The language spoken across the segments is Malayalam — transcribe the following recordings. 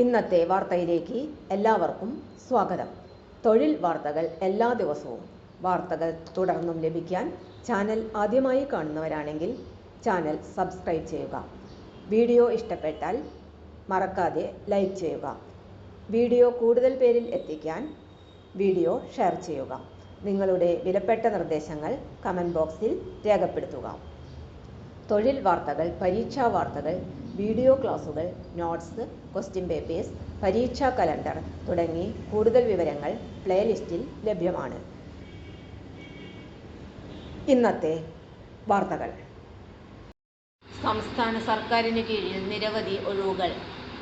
ഇന്നത്തെ വാർത്തയിലേക്ക് എല്ലാവർക്കും സ്വാഗതം. തൊഴിൽ വാർത്തകൾ എല്ലാ ദിവസവും വാർത്തകൾ തുടർന്നും ലഭിക്കാൻ ചാനൽ ആദ്യമായി കാണുന്നവരാണെങ്കിൽ ചാനൽ സബ്സ്ക്രൈബ് ചെയ്യുക. വീഡിയോ ഇഷ്ടപ്പെട്ടാൽ മറക്കാതെ ലൈക്ക് ചെയ്യുക. വീഡിയോ കൂടുതൽ പേരിൽ എത്തിക്കാൻ വീഡിയോ ഷെയർ ചെയ്യുക. നിങ്ങളുടെ വിലപ്പെട്ട നിർദ്ദേശങ്ങൾ കമൻറ്റ് ബോക്സിൽ രേഖപ്പെടുത്തുക. തൊഴിൽ വാർത്തകൾ, പരീക്ഷാ വാർത്തകൾ, വീഡിയോ ക്ലാസുകൾ, നോട്ട്സ്, ക്വസ്റ്റ്യൻ പേപ്പേഴ്സ്, പരീക്ഷാ കലണ്ടർ തുടങ്ങി കൂടുതൽ വിവരങ്ങൾ പ്ലേലിസ്റ്റിൽ ലഭ്യമാണ്. ഇന്നത്തെ വാർത്തകൾ. സംസ്ഥാന സർക്കാരിന് കീഴിൽ നിരവധി ഒഴിവുകൾ.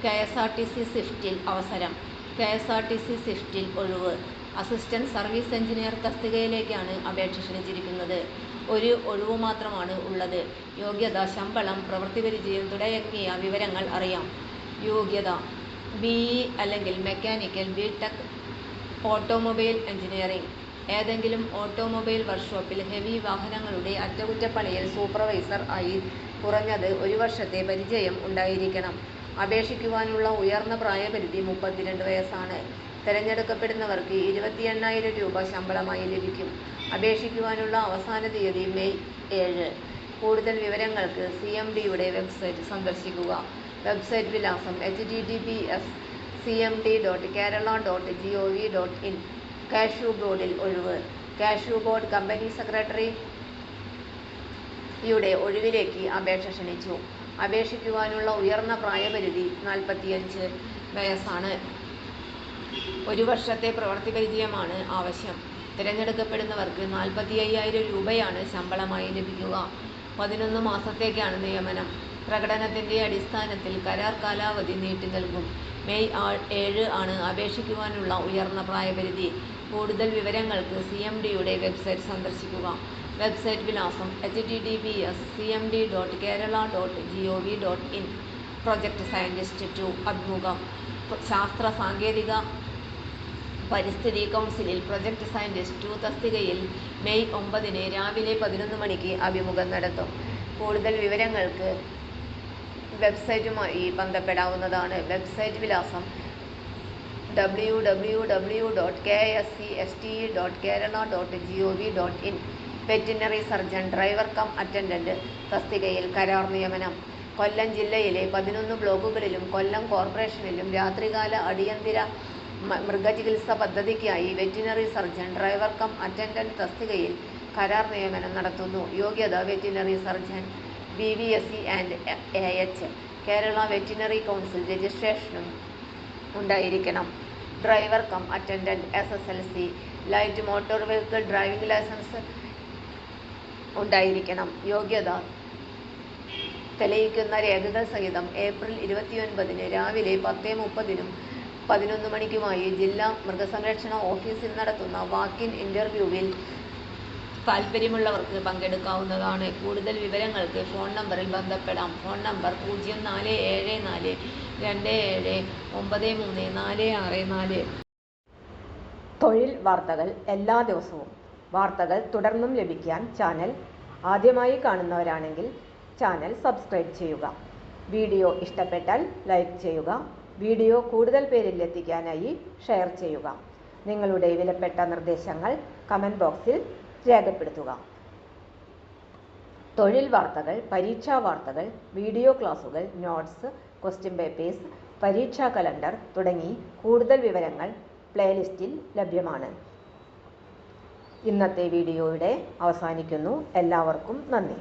KSRTC സ്വിഫ്റ്റിൽ അവസരം. KSRTC സ്വിഫ്റ്റിൽ ഒഴിവ്. അസിസ്റ്റന്റ് സർവീസ് എഞ്ചിനീയർ തസ്തികയിലേക്കാണ് അപേക്ഷ ക്ഷണിച്ചിരിക്കുന്നത്. ഒരു ഒഴിവു മാത്രമാണ് ഉള്ളത്. യോഗ്യത, ശമ്പളം, പ്രവൃത്തി പരിചയം തുടങ്ങിയ വിവരങ്ങൾ അറിയാം. യോഗ്യത BE അല്ലെങ്കിൽ മെക്കാനിക്കൽ, BTech, ഓട്ടോമൊബൈൽ എഞ്ചിനീയറിംഗ്. ഏതെങ്കിലും ഓട്ടോമൊബൈൽ വർക്ക്ഷോപ്പിൽ ഹെവി വാഹനങ്ങളുടെ അറ്റകുറ്റപ്പണിയിൽ സൂപ്പർവൈസർ ആയി കുറഞ്ഞത് 1 വർഷത്തെ പരിചയം ഉണ്ടായിരിക്കണം. അപേക്ഷിക്കുവാനുള്ള ഉയർന്ന പ്രായപരിധി 32 വയസ്സാണ്. തിരഞ്ഞെടുക്കപ്പെടുന്നവർക്ക് 28,000 രൂപ ശമ്പളമായി ലഭിക്കും. അപേക്ഷിക്കുവാനുള്ള അവസാന തീയതി മെയ് 7. കൂടുതൽ വിവരങ്ങൾക്ക് CMDയുടെ വെബ്സൈറ്റ് സന്ദർശിക്കുക. വെബ്സൈറ്റ് വിലാസം https://cmd.kerala.gov.in. കാഷ്യൂ ബോർഡിൽ ഒഴിവ്. കാഷ്യൂ ബോർഡ് കമ്പനി സെക്രട്ടറിയുടെ ഒഴിവിലേക്ക് അപേക്ഷ ക്ഷണിച്ചു. അപേക്ഷിക്കുവാനുള്ള ഉയർന്ന പ്രായപരിധി 45 വയസ്സാണ്. 1 വർഷത്തെ പ്രവൃത്തി പരിചയമാണ് ആവശ്യം. തിരഞ്ഞെടുക്കപ്പെടുന്നവർക്ക് 45,000 രൂപയാണ് ശമ്പളമായി ലഭിക്കുക. 11 മാസത്തേക്കാണ് നിയമനം. പ്രകടനത്തിന്റെ അടിസ്ഥാനത്തിൽ കരാർ കാലാവധി നീട്ടി നൽകും. മെയ് 7 ആണ് അപേക്ഷിക്കുവാനുള്ള ഉയർന്ന പ്രായപരിധി. കൂടുതൽ വിവരങ്ങൾക്ക് CMDയുടെ വെബ്സൈറ്റ് സന്ദർശിക്കുക. വെബ്സൈറ്റ് വിലാസം https://cmd.kerala.gov.in. പ്രൊജക്ട് സയന്റിസ്റ്റ് 2 അഭിമുഖം. ശാസ്ത്ര സാങ്കേതിക പരിസ്ഥിതി കൗൺസിലിൽ പ്രൊജക്ട് സയന്റിസ്റ്റ് 2 തസ്തികയിൽ മെയ് 9 രാവിലെ 11 മണിക്ക് അഭിമുഖം നടത്തും. കൂടുതൽ വിവരങ്ങൾക്ക് വെബ്സൈറ്റുമായി ബന്ധപ്പെടാവുന്നതാണ്. വെബ്സൈറ്റ് വിലാസം www.kscste.kerala.gov.in. Veterinary surgeon, driver cum attendant തസ്തികയിൽ കരാർ നിയമനം. കൊല്ലം ജില്ലയിലെ 11 ബ്ലോക്കുകളിലും കൊല്ലം കോർപ്പറേഷനിലും രാത്രികാല അടിയന്തര മൃഗചികിത്സ പദ്ധതിക്കായി veterinary surgeon, driver cum attendant തസ്തികയിൽ കരാർ നിയമനം നടത്തുന്നു. യോഗ്യത veterinary surgeon, BVSc and AH. Kerala veterinary council രജിസ്ട്രേഷനും ഉണ്ടായിരിക്കണം. Driver cum attendant SSLC, light motor vehicle driving licence ഉണ്ടായിരിക്കണം. യോഗ്യത തെളിയിക്കുന്ന രേഖകൾ സഹിതം ഏപ്രിൽ 29 രാവിലെ 10:30 11 മണിക്കുമായി ജില്ലാ മൃഗസംരക്ഷണ ഓഫീസിൽ നടത്തുന്ന വാക്ക്-ഇൻ ഇന്റർവ്യൂവിൽ താൽപ്പര്യമുള്ളവർക്ക് പങ്കെടുക്കാവുന്നതാണ്. കൂടുതൽ വിവരങ്ങൾക്ക് ഫോൺ നമ്പറിൽ ബന്ധപ്പെടാം. Phone number 0474279346. തൊഴിൽ വാർത്തകൾ എല്ലാ ദിവസവും വാർത്തകൾ തുടർന്നും ലഭിക്കാൻ ചാനൽ ആദ്യമായി കാണുന്നവരാണെങ്കിൽ ചാനൽ സബ്സ്ക്രൈബ് ചെയ്യുക. വീഡിയോ ഇഷ്ടപ്പെട്ടാൽ ലൈക്ക് ചെയ്യുക. വീഡിയോ കൂടുതൽ പേരിൽ എത്തിക്കാനായി ഷെയർ ചെയ്യുക. നിങ്ങളുടെ വിലപ്പെട്ട നിർദ്ദേശങ്ങൾ കമൻറ്റ് ബോക്സിൽ രേഖപ്പെടുത്തുക. തൊഴിൽ വാർത്തകൾ, പരീക്ഷാ വാർത്തകൾ, വീഡിയോ ക്ലാസുകൾ, നോട്ട്സ്, ക്വസ്റ്റ്യൻ പേപ്പേഴ്സ്, പരീക്ഷാ കലണ്ടർ തുടങ്ങി കൂടുതൽ വിവരങ്ങൾ പ്ലേലിസ്റ്റിൽ ലഭ്യമാണ്. ഇന്നത്തെ വീഡിയോയുടെ അവസാനിക്കുന്നു. എല്ലാവർക്കും നന്ദി.